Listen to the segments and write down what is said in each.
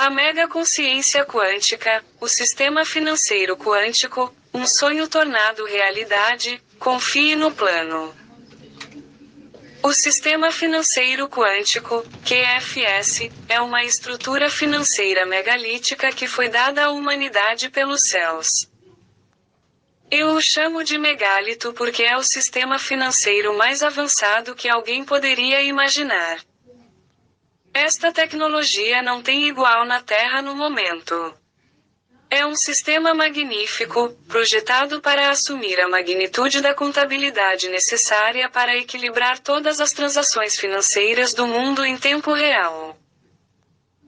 A megaconsciência quântica, o sistema financeiro quântico, um sonho tornado realidade, confie no plano. O sistema financeiro quântico, QFS, é uma estrutura financeira megalítica que foi dada à humanidade pelos céus. Eu o chamo de megálito porque é o sistema financeiro mais avançado que alguém poderia imaginar. Esta tecnologia não tem igual na Terra no momento. É um sistema magnífico, projetado para assumir a magnitude da contabilidade necessária para equilibrar todas as transações financeiras do mundo em tempo real.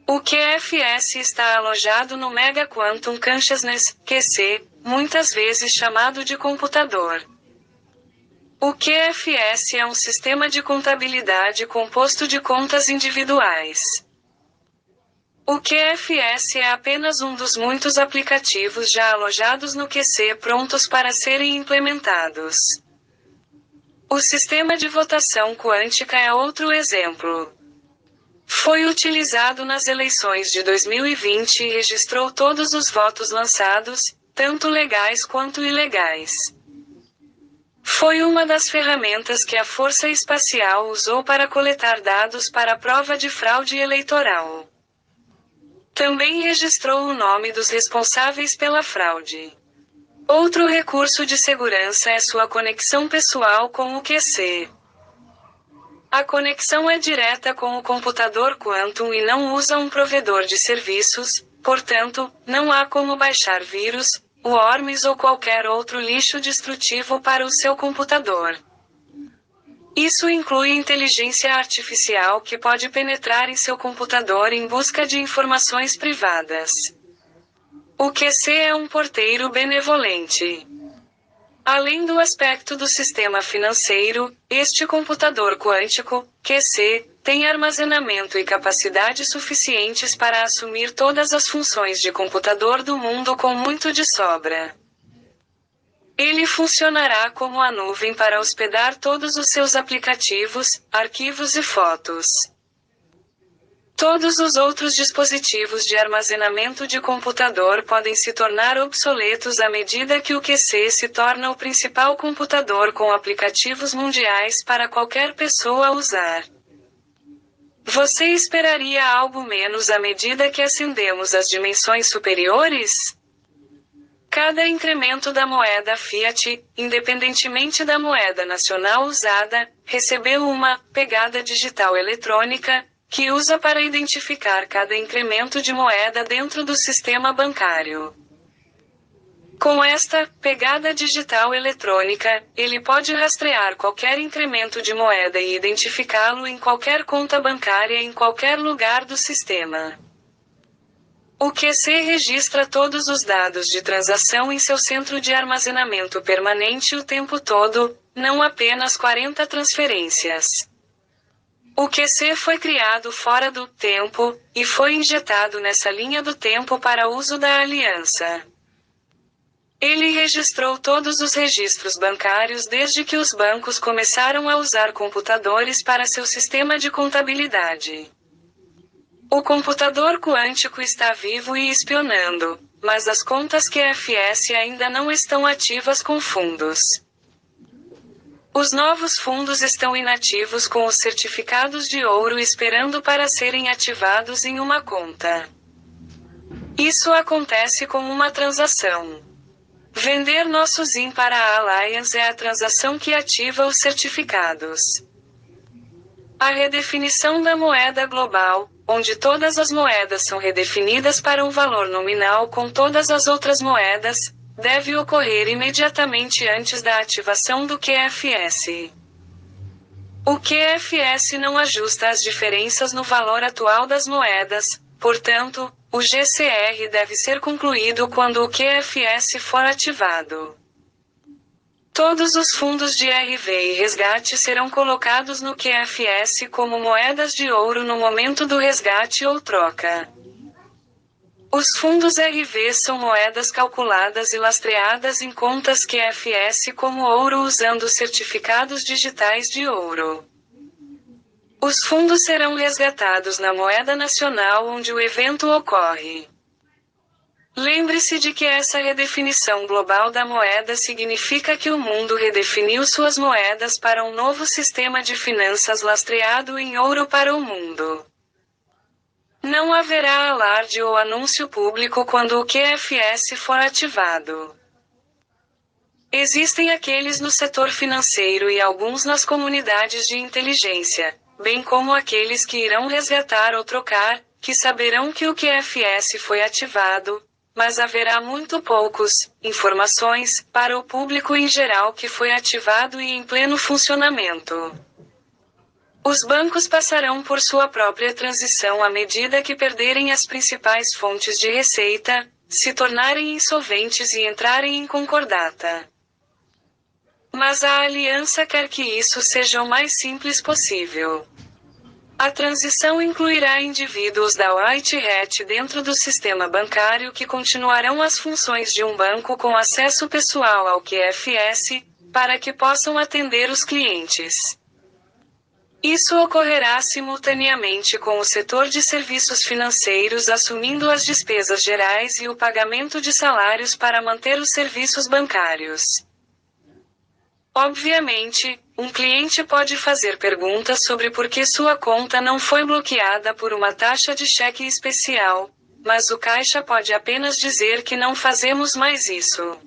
O QFS está alojado no Mega Quantum Consciousness, QC, muitas vezes chamado de computador. O QFS é um sistema de contabilidade composto de contas individuais. O QFS é apenas um dos muitos aplicativos já alojados no QC prontos para serem implementados. O sistema de votação quântica é outro exemplo. Foi utilizado nas eleições de 2020 e registrou todos os votos lançados, tanto legais quanto ilegais. Foi uma das ferramentas que a Força Espacial usou para coletar dados para a prova de fraude eleitoral. Também registrou o nome dos responsáveis pela fraude. Outro recurso de segurança é sua conexão pessoal com o QC. A conexão é direta com o computador Quantum e não usa um provedor de serviços, portanto, não há como baixar vírus, worms ou qualquer outro lixo destrutivo para o seu computador. Isso inclui inteligência artificial que pode penetrar em seu computador em busca de informações privadas. O QC é um porteiro benevolente. Além do aspecto do sistema financeiro, este computador quântico, QC, tem armazenamento e capacidade suficientes para assumir todas as funções de computador do mundo com muito de sobra. Ele funcionará como a nuvem para hospedar todos os seus aplicativos, arquivos e fotos. Todos os outros dispositivos de armazenamento de computador podem se tornar obsoletos à medida que o QC se torna o principal computador com aplicativos mundiais para qualquer pessoa usar. Você esperaria algo menos à medida que ascendemos às dimensões superiores? Cada incremento da moeda fiat, independentemente da moeda nacional usada, recebeu uma pegada digital eletrônica, que usa para identificar cada incremento de moeda dentro do sistema bancário. Com esta pegada digital eletrônica, ele pode rastrear qualquer incremento de moeda e identificá-lo em qualquer conta bancária em qualquer lugar do sistema. O QC registra todos os dados de transação em seu centro de armazenamento permanente o tempo todo, não apenas 40 transferências. O QC foi criado fora do tempo, e foi injetado nessa linha do tempo para uso da aliança. Ele registrou todos os registros bancários desde que os bancos começaram a usar computadores para seu sistema de contabilidade. O computador quântico está vivo e espionando, mas as contas QFS ainda não estão ativas com fundos. Os novos fundos estão inativos com os certificados de ouro esperando para serem ativados em uma conta. Isso acontece com uma transação. Vender nosso ZIM para a Alliance é a transação que ativa os certificados. A redefinição da moeda global, onde todas as moedas são redefinidas para um valor nominal com todas as outras moedas, deve ocorrer imediatamente antes da ativação do QFS. O QFS não ajusta as diferenças no valor atual das moedas, portanto, o GCR deve ser concluído quando o QFS for ativado. Todos os fundos de RV e resgate serão colocados no QFS como moedas de ouro no momento do resgate ou troca. Os fundos RV são moedas calculadas e lastreadas em contas QFS como ouro usando certificados digitais de ouro. Os fundos serão resgatados na moeda nacional onde o evento ocorre. Lembre-se de que essa redefinição global da moeda significa que o mundo redefiniu suas moedas para um novo sistema de finanças lastreado em ouro para o mundo. Não haverá alarde ou anúncio público quando o QFS for ativado. Existem aqueles no setor financeiro e alguns nas comunidades de inteligência, bem como aqueles que irão resgatar ou trocar, que saberão que o QFS foi ativado, mas haverá muito poucos informações para o público em geral que foi ativado e em pleno funcionamento. Os bancos passarão por sua própria transição à medida que perderem as principais fontes de receita, se tornarem insolventes e entrarem em concordata. Mas a aliança quer que isso seja o mais simples possível. A transição incluirá indivíduos da White Hat dentro do sistema bancário que continuarão as funções de um banco com acesso pessoal ao QFS, para que possam atender os clientes. Isso ocorrerá simultaneamente com o setor de serviços financeiros assumindo as despesas gerais e o pagamento de salários para manter os serviços bancários. Obviamente, um cliente pode fazer perguntas sobre por que sua conta não foi bloqueada por uma taxa de cheque especial, mas o caixa pode apenas dizer que não fazemos mais isso.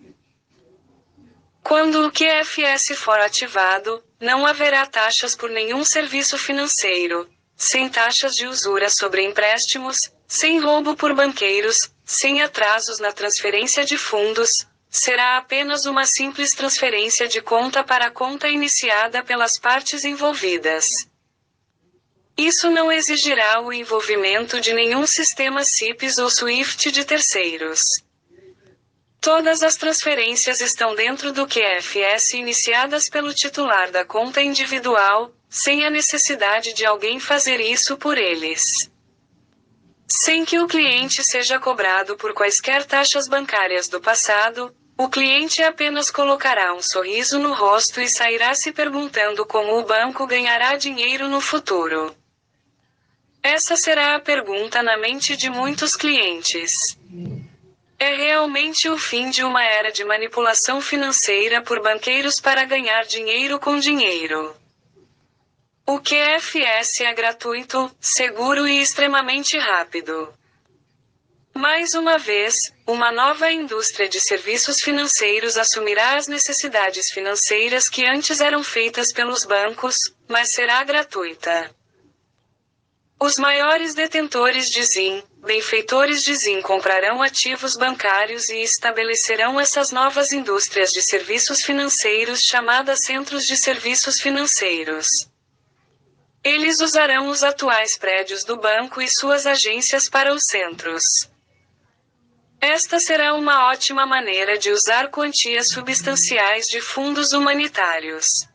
Quando o QFS for ativado, não haverá taxas por nenhum serviço financeiro, sem taxas de usura sobre empréstimos, sem roubo por banqueiros, sem atrasos na transferência de fundos. Será apenas uma simples transferência de conta para conta iniciada pelas partes envolvidas. Isso não exigirá o envolvimento de nenhum sistema CIPS ou SWIFT de terceiros. Todas as transferências estão dentro do QFS iniciadas pelo titular da conta individual, sem a necessidade de alguém fazer isso por eles. Sem que o cliente seja cobrado por quaisquer taxas bancárias do passado, o cliente apenas colocará um sorriso no rosto e sairá se perguntando como o banco ganhará dinheiro no futuro. Essa será a pergunta na mente de muitos clientes. É realmente o fim de uma era de manipulação financeira por banqueiros para ganhar dinheiro com dinheiro. O QFS é gratuito, seguro e extremamente rápido. Mais uma vez, uma nova indústria de serviços financeiros assumirá as necessidades financeiras que antes eram feitas pelos bancos, mas será gratuita. Os maiores detentores de ZIM, benfeitores de ZIM comprarão ativos bancários e estabelecerão essas novas indústrias de serviços financeiros chamadas centros de serviços financeiros. Eles usarão os atuais prédios do banco e suas agências para os centros. Esta será uma ótima maneira de usar quantias substanciais de fundos humanitários.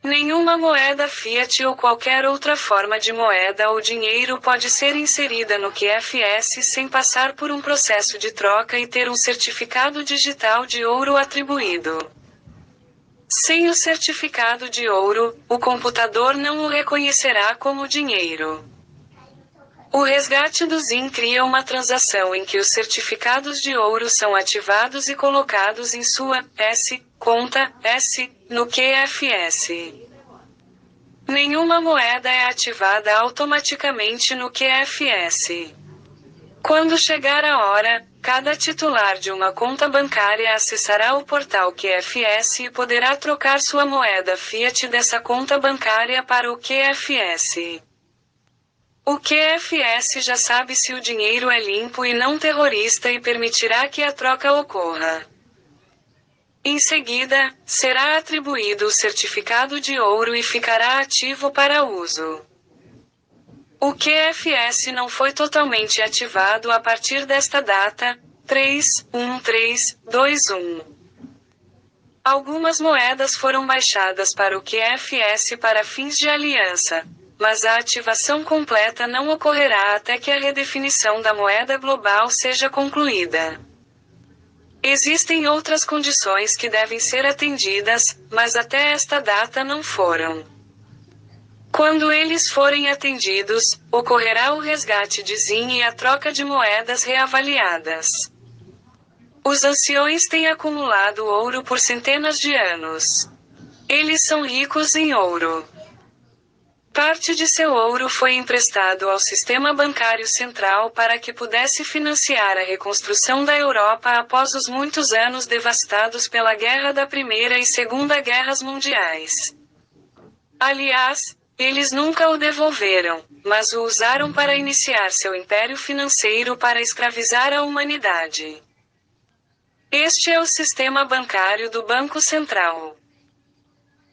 Nenhuma moeda fiat ou qualquer outra forma de moeda ou dinheiro pode ser inserida no QFS sem passar por um processo de troca e ter um certificado digital de ouro atribuído. Sem o certificado de ouro, o computador não o reconhecerá como dinheiro. O resgate do ZIM cria uma transação em que os certificados de ouro são ativados e colocados em sua conta no QFS. Nenhuma moeda é ativada automaticamente no QFS. Quando chegar a hora, cada titular de uma conta bancária acessará o portal QFS e poderá trocar sua moeda fiat dessa conta bancária para o QFS. O QFS já sabe se o dinheiro é limpo e não terrorista e permitirá que a troca ocorra. Em seguida, será atribuído o certificado de ouro e ficará ativo para uso. O QFS não foi totalmente ativado a partir desta data, 3/1/3/21. Algumas moedas foram baixadas para o QFS para fins de aliança, mas a ativação completa não ocorrerá até que a redefinição da moeda global seja concluída. Existem outras condições que devem ser atendidas, mas até esta data não foram. Quando eles forem atendidos, ocorrerá o resgate de Zin e a troca de moedas reavaliadas. Os anciões têm acumulado ouro por centenas de anos. Eles são ricos em ouro. Parte de seu ouro foi emprestado ao sistema bancário central para que pudesse financiar a reconstrução da Europa após os muitos anos devastados pela Guerra da Primeira e Segunda Guerras Mundiais. Aliás, eles nunca o devolveram, mas o usaram para iniciar seu império financeiro para escravizar a humanidade. Este é o sistema bancário do Banco Central.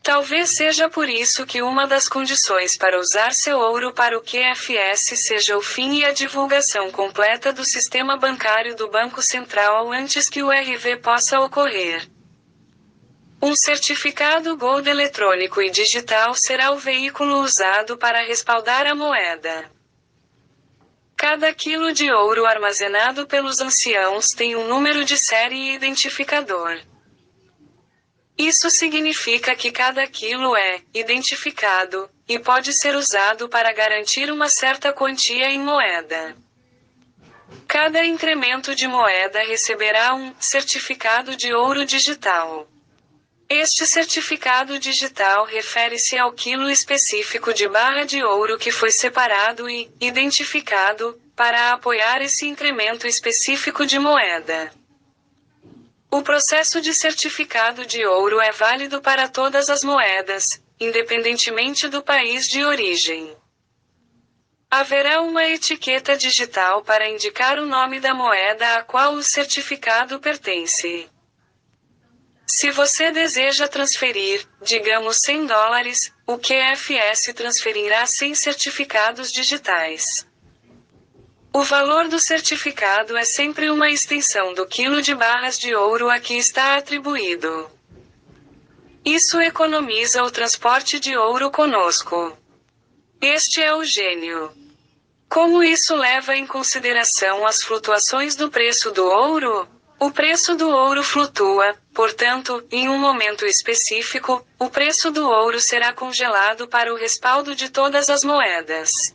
Talvez seja por isso que uma das condições para usar seu ouro para o QFS seja o fim e a divulgação completa do sistema bancário do Banco Central antes que o RV possa ocorrer. Um certificado Gold eletrônico e digital será o veículo usado para respaldar a moeda. Cada quilo de ouro armazenado pelos anciãos tem um número de série e identificador. Isso significa que cada quilo é identificado e pode ser usado para garantir uma certa quantia em moeda. Cada incremento de moeda receberá um certificado de ouro digital. Este certificado digital refere-se ao quilo específico de barra de ouro que foi separado e identificado para apoiar esse incremento específico de moeda. O processo de certificado de ouro é válido para todas as moedas, independentemente do país de origem. Haverá uma etiqueta digital para indicar o nome da moeda a qual o certificado pertence. Se você deseja transferir, digamos $100, o QFS transferirá 100 certificados digitais. O valor do certificado é sempre uma extensão do quilo de barras de ouro a que está atribuído. Isso economiza o transporte de ouro conosco. Este é o gênio. Como isso leva em consideração as flutuações do preço do ouro? O preço do ouro flutua, portanto, em um momento específico, o preço do ouro será congelado para o respaldo de todas as moedas.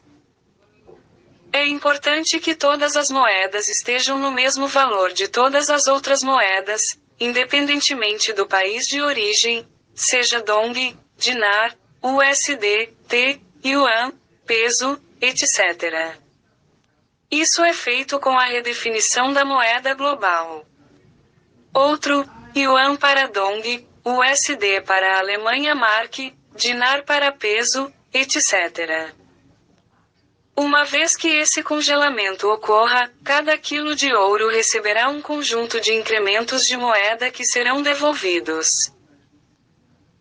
É importante que todas as moedas estejam no mesmo valor de todas as outras moedas, independentemente do país de origem, seja dong, dinar, USD, T, yuan, peso, etc. Isso é feito com a redefinição da moeda global. Outro, yuan para dong, USD para a Alemanha mark, dinar para peso, etc. Uma vez que esse congelamento ocorra, cada quilo de ouro receberá um conjunto de incrementos de moeda que serão devolvidos.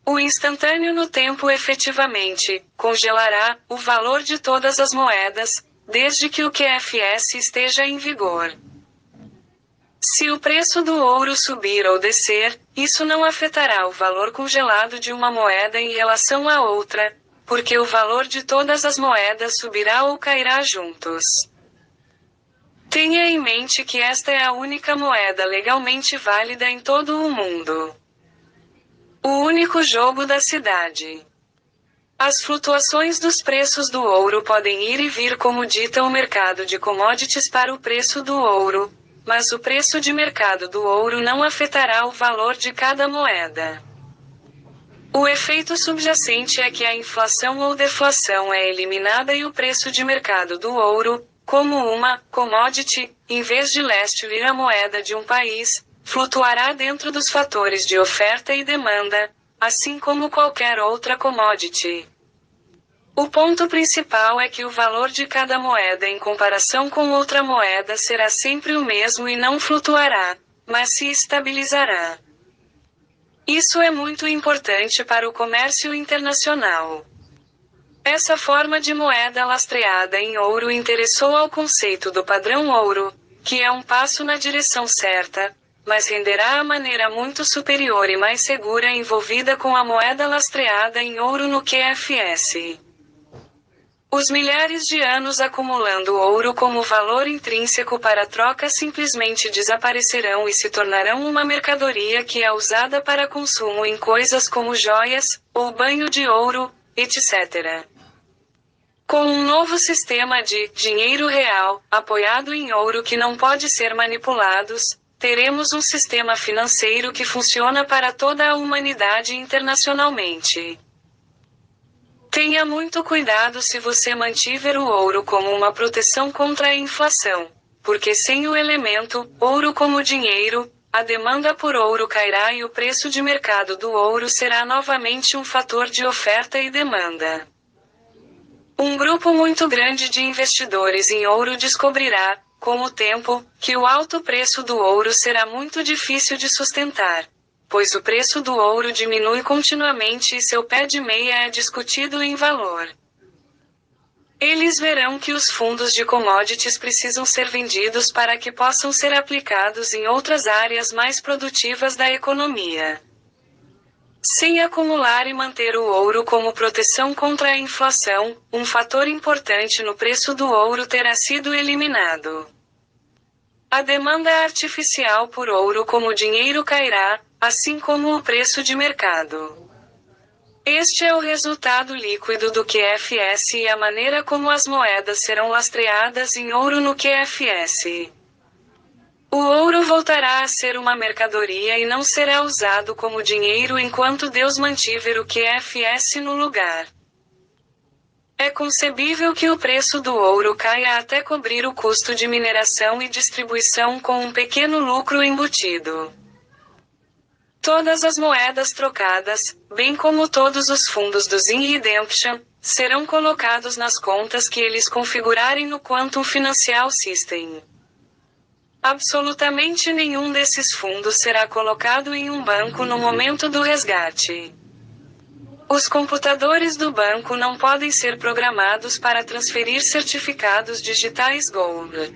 O instantâneo no tempo efetivamente congelará o valor de todas as moedas, desde que o QFS esteja em vigor. Se o preço do ouro subir ou descer, isso não afetará o valor congelado de uma moeda em relação à outra, porque o valor de todas as moedas subirá ou cairá juntos. Tenha em mente que esta é a única moeda legalmente válida em todo o mundo. O único jogo da cidade. As flutuações dos preços do ouro podem ir e vir como dita o mercado de commodities para o preço do ouro, mas o preço de mercado do ouro não afetará o valor de cada moeda. O efeito subjacente é que a inflação ou deflação é eliminada e o preço de mercado do ouro, como uma commodity, em vez de lastly a moeda de um país, flutuará dentro dos fatores de oferta e demanda, assim como qualquer outra commodity. O ponto principal é que o valor de cada moeda em comparação com outra moeda será sempre o mesmo e não flutuará, mas se estabilizará. Isso é muito importante para o comércio internacional. Essa forma de moeda lastreada em ouro interessou ao conceito do padrão ouro, que é um passo na direção certa, mas renderá a maneira muito superior e mais segura envolvida com a moeda lastreada em ouro no QFS. Os milhares de anos acumulando ouro como valor intrínseco para troca simplesmente desaparecerão e se tornarão uma mercadoria que é usada para consumo em coisas como joias, ou banho de ouro, etc. Com um novo sistema de dinheiro real, apoiado em ouro que não pode ser manipulados, teremos um sistema financeiro que funciona para toda a humanidade internacionalmente. Tenha muito cuidado se você mantiver o ouro como uma proteção contra a inflação, porque sem o elemento ouro como dinheiro, a demanda por ouro cairá e o preço de mercado do ouro será novamente um fator de oferta e demanda. Um grupo muito grande de investidores em ouro descobrirá, com o tempo, que o alto preço do ouro será muito difícil de sustentar, pois o preço do ouro diminui continuamente e seu pé de meia é discutido em valor. Eles verão que os fundos de commodities precisam ser vendidos para que possam ser aplicados em outras áreas mais produtivas da economia. Sem acumular e manter o ouro como proteção contra a inflação, um fator importante no preço do ouro terá sido eliminado. A demanda artificial por ouro como dinheiro cairá, assim como o preço de mercado. Este é o resultado líquido do QFS e a maneira como as moedas serão lastreadas em ouro no QFS. O ouro voltará a ser uma mercadoria e não será usado como dinheiro enquanto Deus mantiver o QFS no lugar. É concebível que o preço do ouro caia até cobrir o custo de mineração e distribuição com um pequeno lucro embutido. Todas as moedas trocadas, bem como todos os fundos do Zin Redemption, serão colocados nas contas que eles configurarem no Quantum Financial System. Absolutamente nenhum desses fundos será colocado em um banco no momento do resgate. Os computadores do banco não podem ser programados para transferir certificados digitais Gold.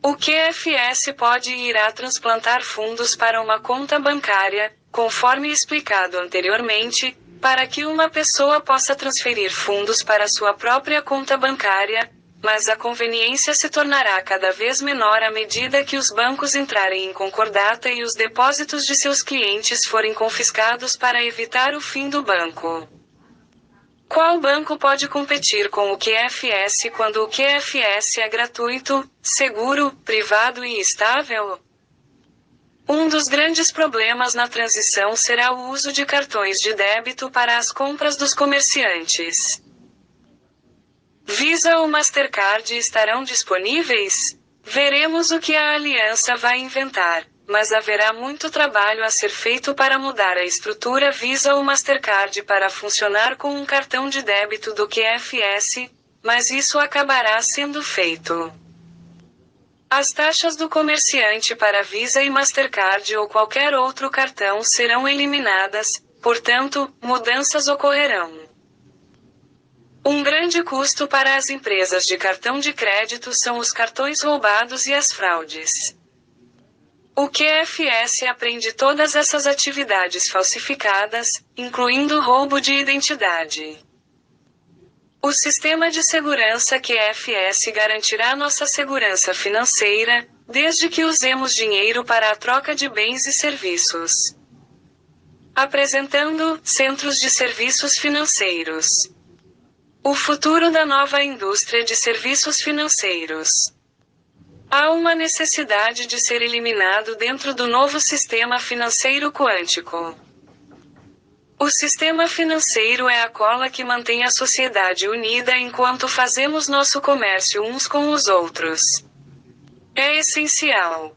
O QFS pode e irá transplantar fundos para uma conta bancária, conforme explicado anteriormente, para que uma pessoa possa transferir fundos para sua própria conta bancária, mas a conveniência se tornará cada vez menor à medida que os bancos entrarem em concordata e os depósitos de seus clientes forem confiscados para evitar o fim do banco. Qual banco pode competir com o QFS quando o QFS é gratuito, seguro, privado e estável? Um dos grandes problemas na transição será o uso de cartões de débito para as compras dos comerciantes. Visa ou Mastercard estarão disponíveis? Veremos o que a aliança vai inventar, mas haverá muito trabalho a ser feito para mudar a estrutura Visa ou Mastercard para funcionar com um cartão de débito do QFS, mas isso acabará sendo feito. As taxas do comerciante para Visa e Mastercard ou qualquer outro cartão serão eliminadas, portanto, mudanças ocorrerão. Um grande custo para as empresas de cartão de crédito são os cartões roubados e as fraudes. O QFS aprende todas essas atividades falsificadas, incluindo roubo de identidade. O sistema de segurança QFS garantirá nossa segurança financeira, desde que usemos dinheiro para a troca de bens e serviços. Apresentando Centros de Serviços Financeiros. O futuro da nova indústria de serviços financeiros. Há uma necessidade de ser eliminado dentro do novo sistema financeiro quântico. O sistema financeiro é a cola que mantém a sociedade unida enquanto fazemos nosso comércio uns com os outros. É essencial.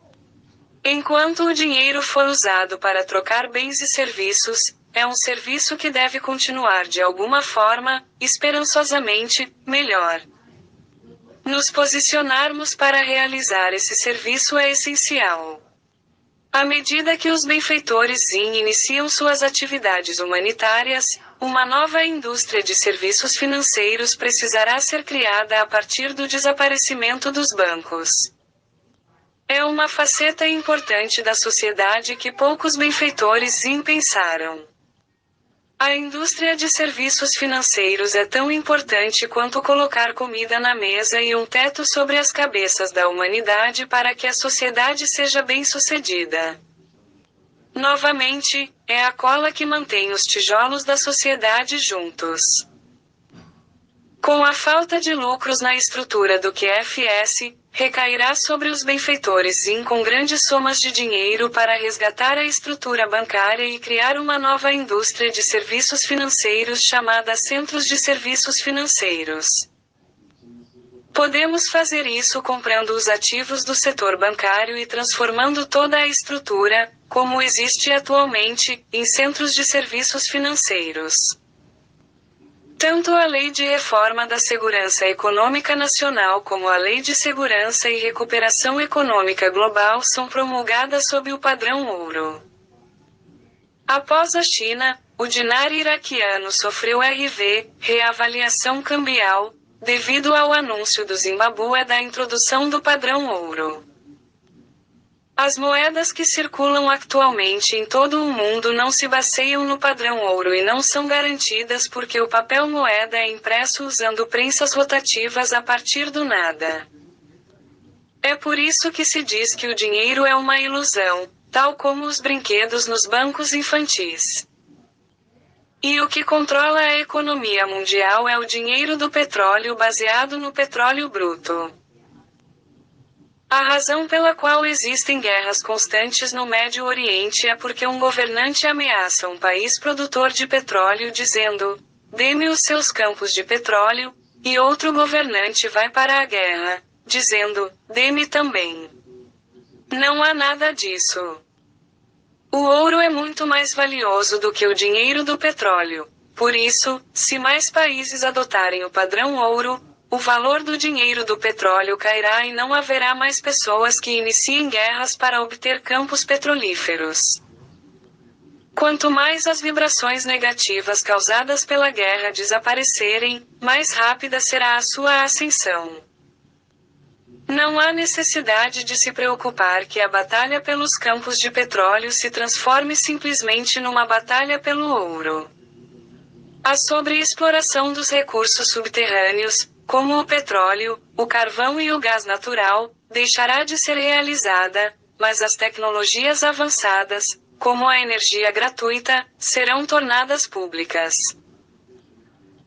Enquanto o dinheiro for usado para trocar bens e serviços, é um serviço que deve continuar de alguma forma, esperançosamente, melhor. Nos posicionarmos para realizar esse serviço é essencial. À medida que os benfeitores Zin iniciam suas atividades humanitárias, uma nova indústria de serviços financeiros precisará ser criada a partir do desaparecimento dos bancos. É uma faceta importante da sociedade que poucos benfeitores Zin pensaram. A indústria de serviços financeiros é tão importante quanto colocar comida na mesa e um teto sobre as cabeças da humanidade para que a sociedade seja bem-sucedida. Novamente, é a cola que mantém os tijolos da sociedade juntos. Com a falta de lucros na estrutura do QFS, recairá sobre os benfeitores com grandes somas de dinheiro para resgatar a estrutura bancária e criar uma nova indústria de serviços financeiros chamada Centros de Serviços Financeiros. Podemos fazer isso comprando os ativos do setor bancário e transformando toda a estrutura, como existe atualmente, em centros de serviços financeiros. Tanto a Lei de Reforma da Segurança Econômica Nacional como a Lei de Segurança e Recuperação Econômica Global são promulgadas sob o padrão ouro. Após a China, o dinar iraquiano sofreu reavaliação cambial, devido ao anúncio do Zimbábue da introdução do padrão ouro. As moedas que circulam atualmente em todo o mundo não se baseiam no padrão ouro e não são garantidas porque o papel moeda é impresso usando prensas rotativas a partir do nada. É por isso que se diz que o dinheiro é uma ilusão, tal como os brinquedos nos bancos infantis. E o que controla a economia mundial é o dinheiro do petróleo baseado no petróleo bruto. A razão pela qual existem guerras constantes no Médio Oriente é porque um governante ameaça um país produtor de petróleo dizendo: "Dê-me os seus campos de petróleo", e outro governante vai para a guerra, dizendo: "Dê-me também". Não há nada disso. O ouro é muito mais valioso do que o dinheiro do petróleo. Por isso, se mais países adotarem o padrão ouro, o valor do dinheiro do petróleo cairá e não haverá mais pessoas que iniciem guerras para obter campos petrolíferos. Quanto mais as vibrações negativas causadas pela guerra desaparecerem, mais rápida será a sua ascensão. Não há necessidade de se preocupar que a batalha pelos campos de petróleo se transforme simplesmente numa batalha pelo ouro. A sobreexploração dos recursos subterrâneos, como o petróleo, o carvão e o gás natural, deixará de ser realizada, mas as tecnologias avançadas, como a energia gratuita, serão tornadas públicas.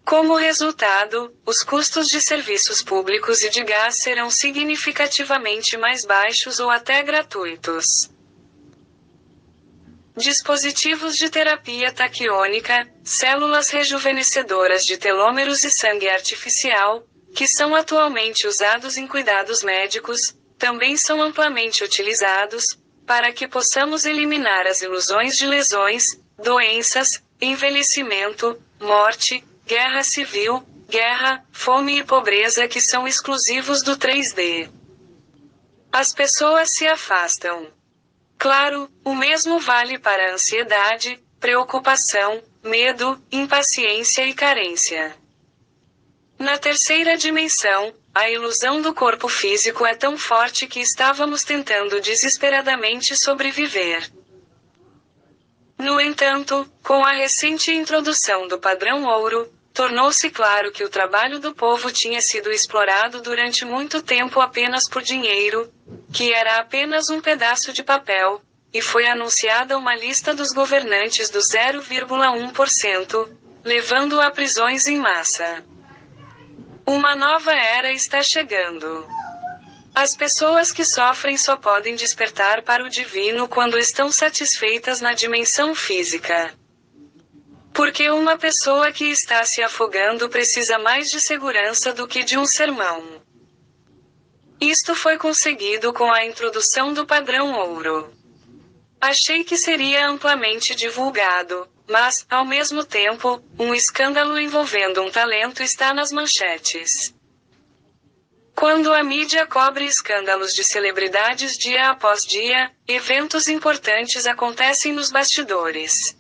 Como resultado, os custos de serviços públicos e de gás serão significativamente mais baixos ou até gratuitos. Dispositivos de terapia taquiônica, células rejuvenescedoras de telômeros e sangue artificial, que são atualmente usados em cuidados médicos, também são amplamente utilizados, para que possamos eliminar as ilusões de lesões, doenças, envelhecimento, morte, guerra civil, guerra, fome e pobreza que são exclusivos do 3D. As pessoas se afastam. Claro, o mesmo vale para a ansiedade, preocupação, medo, impaciência e carência. Na terceira dimensão, a ilusão do corpo físico é tão forte que estávamos tentando desesperadamente sobreviver. No entanto, com a recente introdução do padrão ouro, tornou-se claro que o trabalho do povo tinha sido explorado durante muito tempo apenas por dinheiro, que era apenas um pedaço de papel, e foi anunciada uma lista dos governantes do 0,1%, levando a prisões em massa. Uma nova era está chegando. As pessoas que sofrem só podem despertar para o divino quando estão satisfeitas na dimensão física. Porque uma pessoa que está se afogando precisa mais de segurança do que de um sermão. Isto foi conseguido com a introdução do padrão ouro. Achei que seria amplamente divulgado, mas, ao mesmo tempo, um escândalo envolvendo um talento está nas manchetes. Quando a mídia cobre escândalos de celebridades dia após dia, eventos importantes acontecem nos bastidores.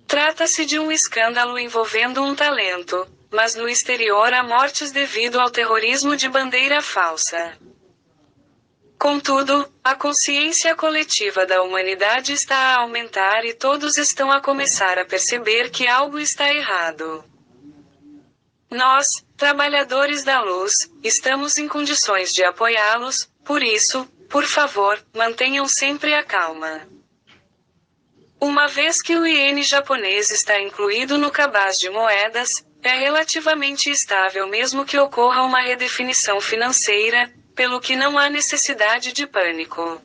Trata-se de um escândalo envolvendo um talento, mas no exterior há mortes devido ao terrorismo de bandeira falsa. Contudo, a consciência coletiva da humanidade está a aumentar e todos estão a começar a perceber que algo está errado. Nós, trabalhadores da luz, estamos em condições de apoiá-los, por isso, por favor, mantenham sempre a calma. Uma vez que o iene japonês está incluído no cabaz de moedas, é relativamente estável mesmo que ocorra uma redefinição financeira, pelo que não há necessidade de pânico.